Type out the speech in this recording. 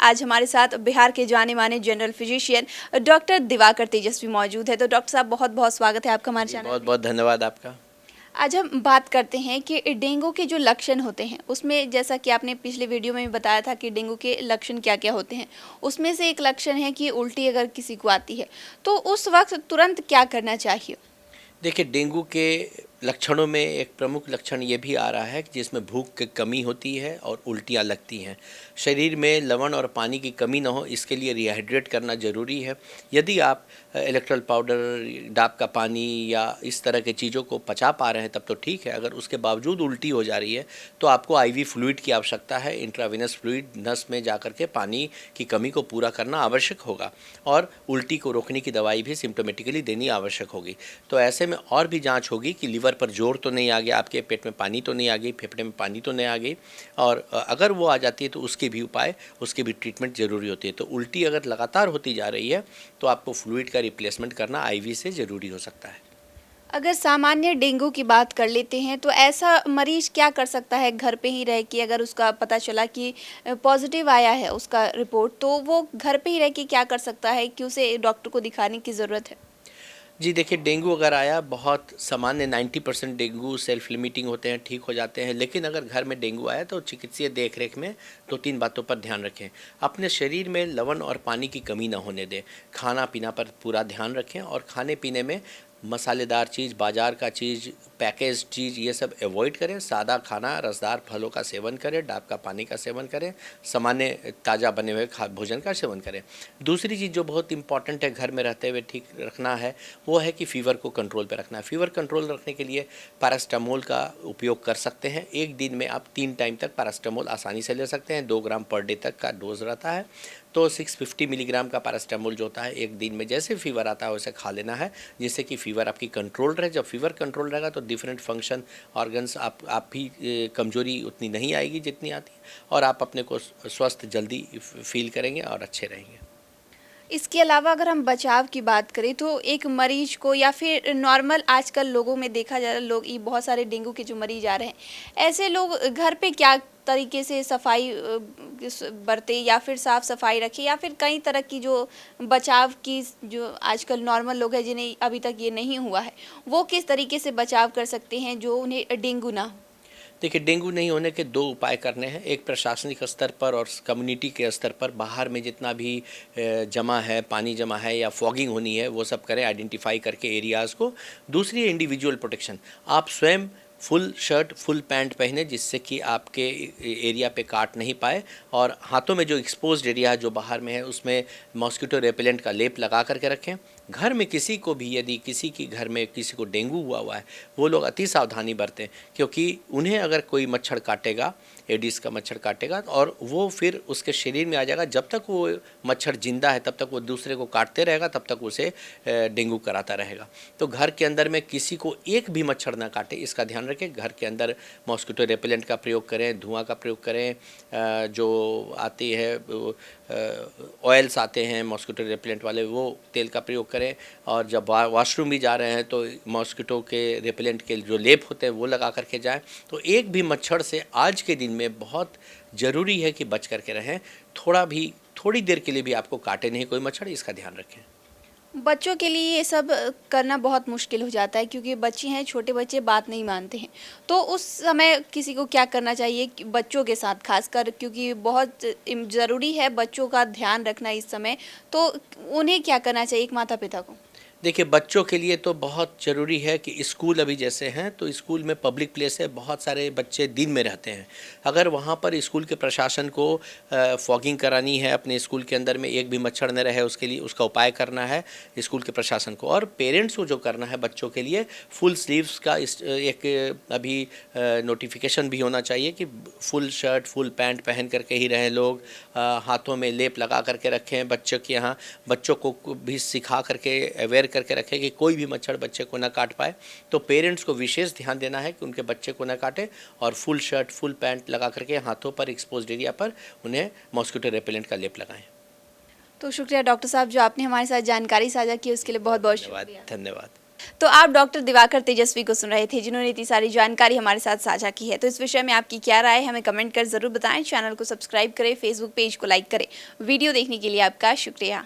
आज हमारे साथ बिहार के जाने माने जनरल फिजिशियन डॉक्टर दिवाकर तेजस्वी मौजूद है। तो डॉक्टर साहब बहुत बहुत स्वागत है आपका हमारे चैनल। बहुत बहुत धन्यवाद आपका। आज हम बात करते हैं कि डेंगू के जो लक्षण होते हैं उसमें, जैसा कि आपने पिछले वीडियो में भी बताया था कि डेंगू के लक्षण क्या क्या होते हैं, उसमें से एक लक्षण है कि उल्टी अगर किसी को आती है तो उस वक्त तुरंत क्या करना चाहिए। देखिए, डेंगू के लक्षणों में एक प्रमुख लक्षण ये भी आ रहा है कि जिसमें भूख की कमी होती है और उल्टियाँ लगती हैं। शरीर में लवण और पानी की कमी ना हो, इसके लिए रिहाइड्रेट करना ज़रूरी है। यदि आप इलेक्ट्रोल पाउडर, डाब का पानी या इस तरह की चीज़ों को पचा पा रहे हैं तब तो ठीक है। अगर उसके बावजूद उल्टी हो जा रही है तो आपको आईवी फ्लूइड की आवश्यकता है। इंट्रावेनस फ्लूइड नस में जा कर के पानी की कमी को पूरा करना आवश्यक होगा और उल्टी को रोकने की दवाई भी सिम्टोमेटिकली देनी आवश्यक होगी। तो ऐसे में और भी जाँच होगी कि लीवर पर जोर तो नहीं आ गया, आपके पेट में पानी तो नहीं आ गई, फेफड़े में पानी तो नहीं आ गई, और अगर वो आ जाती है तो उसके भी उपाय, उसकी भी ट्रीटमेंट ज़रूरी होती है। तो उल्टी अगर लगातार होती जा रही है तो आपको फ्लूइड का रिप्लेसमेंट करना आईवी से ज़रूरी हो सकता है। अगर सामान्य डेंगू की बात कर लेते हैं तो ऐसा मरीज क्या कर सकता है घर पे ही रह के, अगर उसका पता चला कि पॉजिटिव आया है उसका रिपोर्ट, तो वो घर पे ही रह के क्या कर सकता है कि उसे डॉक्टर को दिखाने की ज़रूरत है। जी देखिए, डेंगू अगर आया, बहुत सामान्य 90% डेंगू सेल्फ लिमिटिंग होते हैं, ठीक हो जाते हैं। लेकिन अगर घर में डेंगू आया तो चिकित्सीय देखरेख में 2-3 बातों पर ध्यान रखें। अपने शरीर में लवण और पानी की कमी ना होने दें। खाना पीना पर पूरा ध्यान रखें और खाने पीने में मसालेदार चीज़, बाज़ार का चीज़, पैकेज चीज़, ये सब अवॉइड करें। सादा खाना, रसदार फलों का सेवन करें, डाब का पानी का सेवन करें, सामान्य ताज़ा बने हुए भोजन का सेवन करें। दूसरी चीज़ जो बहुत इंपॉर्टेंट है घर में रहते हुए ठीक रखना है, वो है कि फ़ीवर को कंट्रोल पे रखना है। फ़ीवर कंट्रोल रखने के लिए पैरास्टामोल का उपयोग कर सकते हैं। एक दिन में आप 3 टाइम तक पैरास्टामोल आसानी से ले सकते हैं। 2 ग्राम पर डे तक का डोज रहता है। तो 650 मिलीग्राम का पैरास्टामोल जो होता है, एक दिन में जैसे फीवर आता है वैसे खा लेना है, जिससे कि फ़ीवर आपकी कंट्रोल रहे। जब फीवर कंट्रोल रहेगा तो डिफरेंट फंक्शन ऑर्गन्स आप भी कमज़ोरी उतनी नहीं आएगी जितनी आती है, और आप अपने को स्वस्थ जल्दी फील करेंगे और अच्छे रहेंगे। इसके अलावा अगर हम बचाव की बात करें तो एक मरीज को, या फिर नॉर्मल आजकल लोगों में देखा जा रहा है, लोग ये बहुत सारे डेंगू के जो मरीज आ रहे हैं, ऐसे लोग घर पे क्या तरीके से सफाई बरते, या फिर साफ सफाई रखे, या फिर कई तरह की जो बचाव की, जो आजकल नॉर्मल लोग हैं जिन्हें अभी तक ये नहीं हुआ है, वो किस तरीके से बचाव कर सकते हैं जो उन्हें डेंगू ना हो। देखिए, डेंगू नहीं होने के 2 उपाय करने हैं। एक प्रशासनिक स्तर पर और कम्युनिटी के स्तर पर बाहर में जितना भी जमा है, पानी जमा है या फॉगिंग होनी है, वो सब करें आइडेंटिफाई करके एरियाज़ को। दूसरी है इंडिविजुअल प्रोटेक्शन। आप स्वयं फुल शर्ट, फुल पैंट पहने, जिससे कि आपके एरिया पे काट नहीं पाए, और हाथों में जो एक्सपोज्ड एरिया जो बाहर में है उसमें मॉस्किटो रेपेलेंट का लेप लगा करके रखें। घर में किसी को भी, यदि किसी की घर में किसी को डेंगू हुआ है, वो लोग अति सावधानी बरतें, क्योंकि उन्हें अगर कोई मच्छर काटेगा, एडिस का मच्छर काटेगा, और वो फिर उसके शरीर में आ जाएगा। जब तक वो मच्छर जिंदा है तब तक वो दूसरे को काटते रहेगा, तब तक उसे डेंगू कराता रहेगा। तो घर के अंदर में किसी को एक भी मच्छर ना काटे, इसका ध्यान रखें। घर के अंदर मॉस्किटो रेपेलेंट का प्रयोग करें, धुआं का प्रयोग करें। जो आती है ऑयल्स आते हैं मॉस्किटो रेपेलेंट वाले, वो तेल का प्रयोग करें। और जब वॉशरूम भी जा रहे हैं तो मॉस्किटो के रेपेलेंट के जो लेप होते हैं वो लगा करके जाएं। तो एक भी मच्छर से आज के दिन में बहुत ज़रूरी है कि बच करके रहें। थोड़ी देर के लिए भी आपको काटे नहीं कोई मच्छर, इसका ध्यान रखें। बच्चों के लिए ये सब करना बहुत मुश्किल हो जाता है, क्योंकि बच्चे हैं, छोटे बच्चे बात नहीं मानते हैं। तो उस समय किसी को क्या करना चाहिए बच्चों के साथ खासकर, क्योंकि बहुत ज़रूरी है बच्चों का ध्यान रखना इस समय। तो उन्हें क्या करना चाहिए एक माता पिता को। देखिए, बच्चों के लिए तो बहुत ज़रूरी है कि स्कूल अभी जैसे हैं तो स्कूल में पब्लिक प्लेस है, बहुत सारे बच्चे दिन में रहते हैं। अगर वहाँ पर स्कूल के प्रशासन को फॉगिंग करानी है, अपने स्कूल के अंदर में एक भी मच्छर न रहे, उसके लिए उसका उपाय करना है स्कूल के प्रशासन को। और पेरेंट्स को जो करना है बच्चों के लिए, फुल स्लीव्स का एक अभी नोटिफिकेशन भी होना चाहिए कि फुल शर्ट, फुल पैंट पहन करके ही रहें लोग। हाथों में लेप लगा करके रखें। बच्चों के यहाँ बच्चों को भी सिखा करके अवेयर करके रखें कि कोई भी मच्छर बच्चे को ना काट पाए। तो पेरेंट्स को विशेष ध्यान देना है कि उनके बच्चे को ना काटे, और फुल शर्ट, फुल पैंट लगा करके हाथों पर एक्सपोज्ड एरिया पर उन्हें मॉस्किटो रेपेलेंट का लेप लगाएं। तो शुक्रिया डॉक्टर साहब, जो आपने हमारे साथ जानकारी साझा की उसके लिए बहुत बहुत शुक्रिया। धन्यवाद। तो आप डॉक्टर दिवाकर तेजस्वी को सुन रहे थे, जिन्होंने इतनी सारी जानकारी हमारे साथ साझा की है। तो इस विषय में आपकी क्या राय है, हमें कमेंट कर जरूर बताएं। चैनल को सब्सक्राइब करें, फेसबुक पेज को लाइक करें। वीडियो देखने के लिए आपका शुक्रिया।